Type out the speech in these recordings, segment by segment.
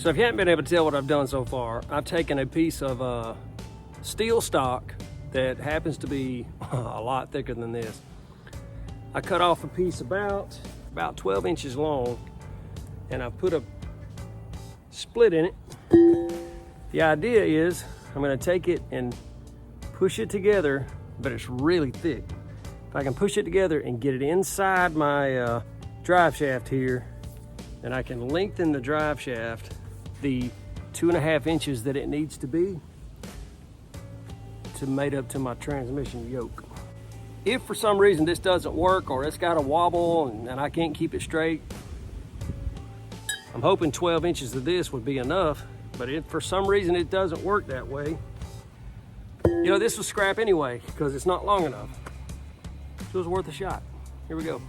So if you haven't been able to tell what I've done so far, I've taken a piece of steel stock that happens to be a lot thicker than this. I cut off a piece about 12 inches long, and I've put a split in it. The idea is I'm going to take it and push it together, but it's really thick. If I can push it together and get it inside my drive shaft here, then I can lengthen the drive shaft the 2.5 inches that it needs to be to mate up to my transmission yoke. If for some reason this doesn't work, or it's got a wobble and I can't keep it straight, I'm hoping 12 inches of this would be enough. But if for some reason it doesn't work that way, you know, this was scrap anyway because it's not long enough. So it was worth a shot. Here we go.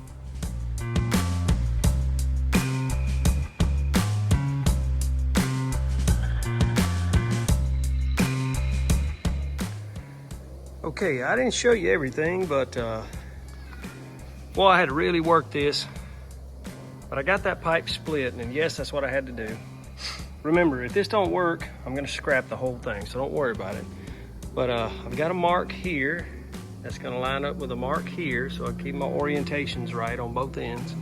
Okay, I didn't show you everything, but well, I had to really work this, but I got that pipe split, and yes, that's what I had to do. Remember, if this don't work, I'm gonna scrap the whole thing, so don't worry about it. But I've got a mark here that's gonna line up with a mark here, so I keep my orientations right on both ends.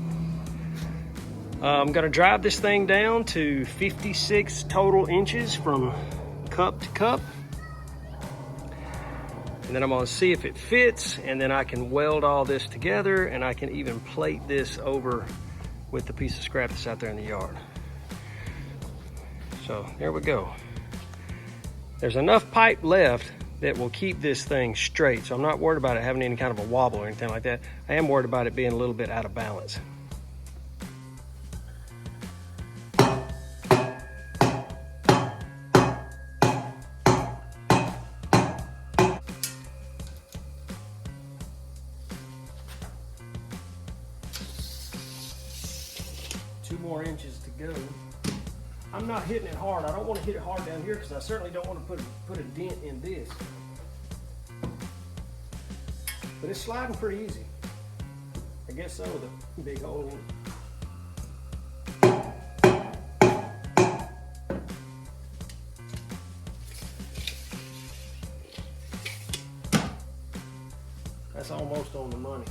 I'm gonna drive this thing down to 56 total inches from cup to cup. And then I'm gonna see if it fits, and then I can weld all this together, and I can even plate this over with the piece of scrap that's out there in the yard. So there we go. There's enough pipe left that will keep this thing straight, so I'm not worried about it having any kind of a wobble or anything like that. I am worried about it being a little bit out of balance. Two more inches to go. I'm not hitting it hard. I don't want to hit it hard down here because I certainly don't want to put a dent in this. But it's sliding pretty easy. I guess so, with a big hole in it. That's almost on the money.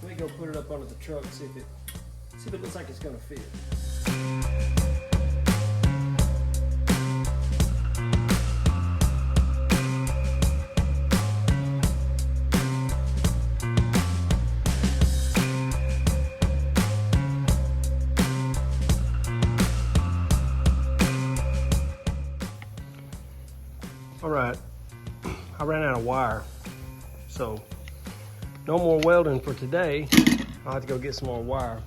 Let me go put it up under the truck and see if it looks like it's gonna fit. All right, I ran out of wire, so no more welding for today. I'll have to go get some more wire.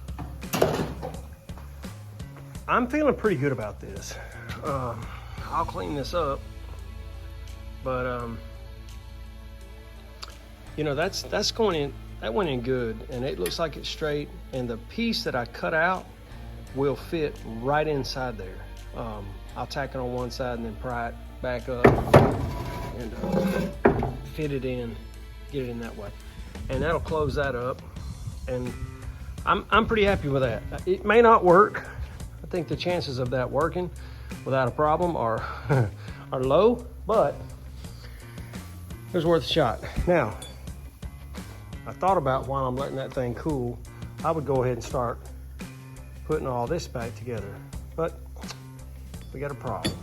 I'm feeling pretty good about this. I'll clean this up, but you know, that's going in. That went in good, and it looks like it's straight. And the piece that I cut out will fit right inside there. I'll tack it on one side and then pry it back up and fit it in, get it in that way, and that'll close that up. And I'm pretty happy with that. It may not work. I think the chances of that working without a problem are are low, but it was worth a shot. Now, I thought about, while I'm letting that thing cool, I would go ahead and start putting all this back together, but we got a problem.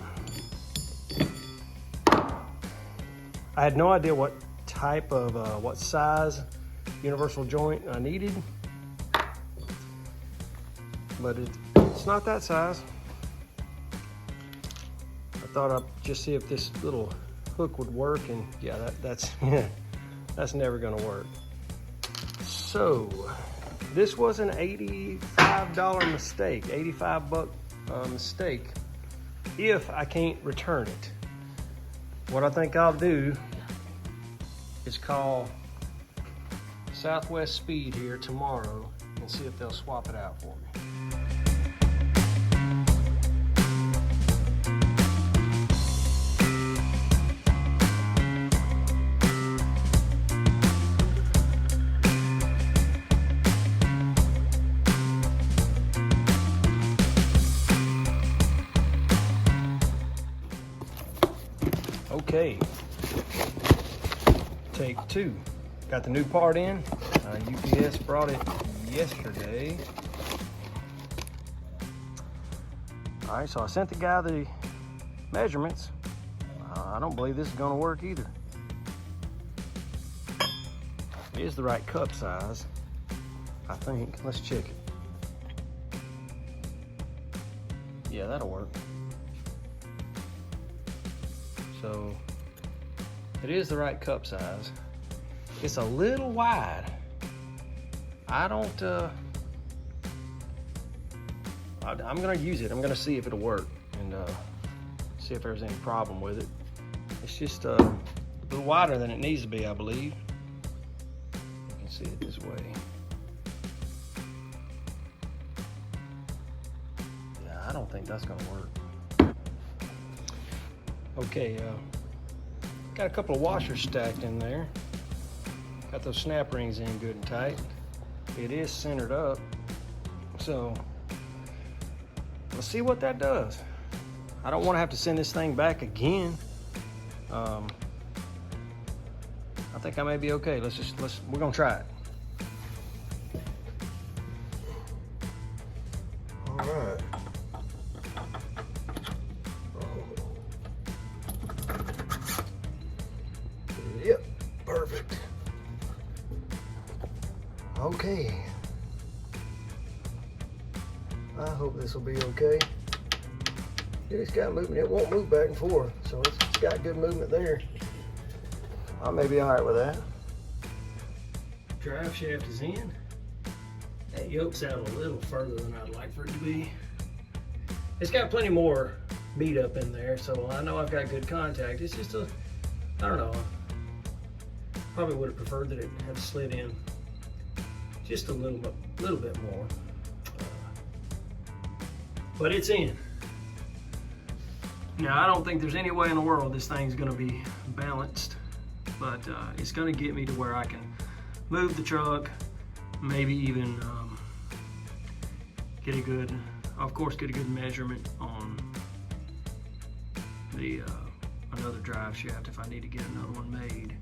I had no idea what type of, what size universal joint I needed, but it's not that size. I thought I'd just see if this little hook would work, and yeah, that's that's never gonna work. So this was an $85 mistake, $85 mistake, if I can't return it. What I think I'll do is call Southwest Speed here tomorrow and see if they'll swap it out for me. Okay, take two. Got the new part in. UPS brought it yesterday. All right, so I sent the guy the measurements. I don't believe this is gonna work either. It is the right cup size, I think. Let's check it. Yeah, that'll work. So it is the right cup size. It's a little wide. I don't, I'm gonna use it. I'm gonna see if it'll work and see if there's any problem with it. It's just a little wider than it needs to be, I believe. You can see it this way. Yeah, I don't think that's gonna work. Okay, got a couple of washers stacked in there. Got those snap rings in good and tight. It is centered up, so let's see what that does. I don't want to have to send this thing back again. I think I may be okay. We're gonna try it. All right. Yep, perfect. Okay. I hope this will be okay. It's got movement. It won't move back and forth, so it's got good movement there. I may be all right with that. Drive shaft is in. That yoke's out a little further than I'd like for it to be. It's got plenty more meat up in there, so I know I've got good contact. It's just I don't know. Probably would have preferred that it had slid in just a little bit more. But it's in. Now, I don't think there's any way in the world this thing's gonna be balanced, but it's gonna get me to where I can move the truck, maybe even get a good measurement on the another drive shaft if I need to get another one made.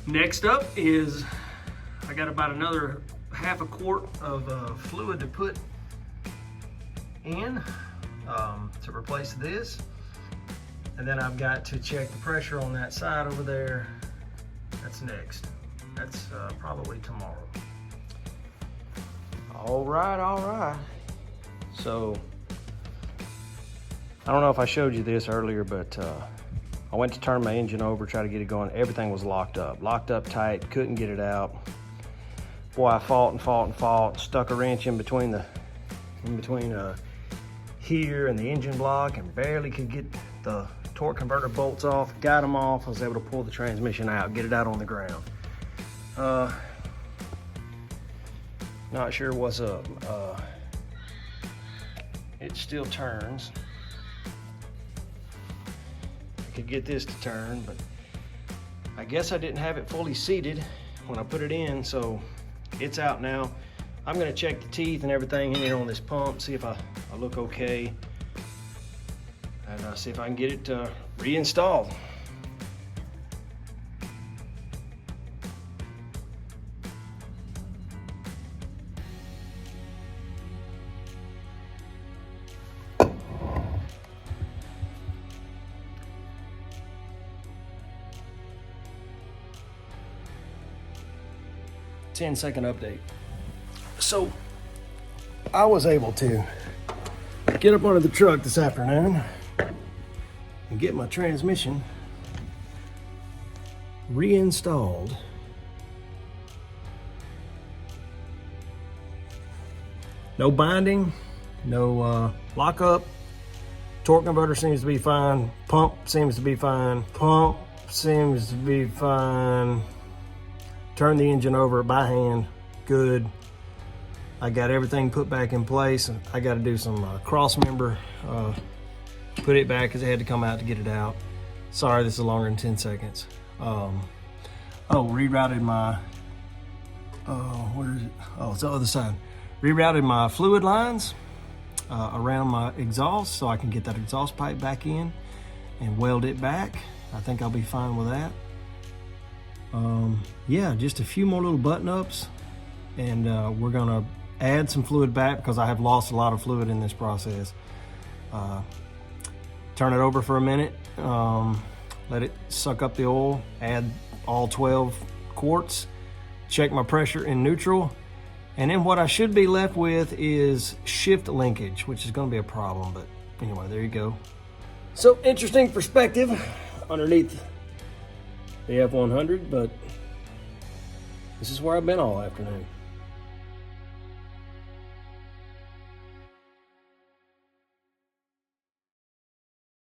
Next up is I got about another half a quart of fluid to put in to replace this, and then I've got to check the pressure on that side over there. That's next. That's probably tomorrow. All right. So I don't know if I showed you this earlier, but I went to turn my engine over, try to get it going. Everything was locked up tight, couldn't get it out. Boy, I fought, stuck a wrench in between here and the engine block and barely could get the torque converter bolts off. Got them off. I was able to pull the transmission out, get it out on the ground. Not sure what's up. It still turns. I could get this to turn, but I guess I didn't have it fully seated when I put it in, so it's out now. I'm gonna check the teeth and everything in here on this pump, see if I look okay, and see if I can get it reinstalled. Ten-second update. So I was able to get up under the truck this afternoon and get my transmission reinstalled. No binding, no lockup. Torque converter seems to be fine. Pump seems to be fine. Turn the engine over by hand, good. I got everything put back in place. I got to do some cross member, put it back because it had to come out to get it out. Sorry, this is longer than 10 seconds. Rerouted my, where is it? Oh, it's the other side. Rerouted my fluid lines around my exhaust so I can get that exhaust pipe back in and weld it back. I think I'll be fine with that. Yeah, just a few more little button ups, and we're gonna add some fluid back because I have lost a lot of fluid in this process. Turn it over for a minute, let it suck up the oil, add all 12 quarts, check my pressure in neutral, and then what I should be left with is shift linkage, which is gonna be a problem, but anyway, there you go. So interesting perspective underneath the F100, but this is where I've been all afternoon.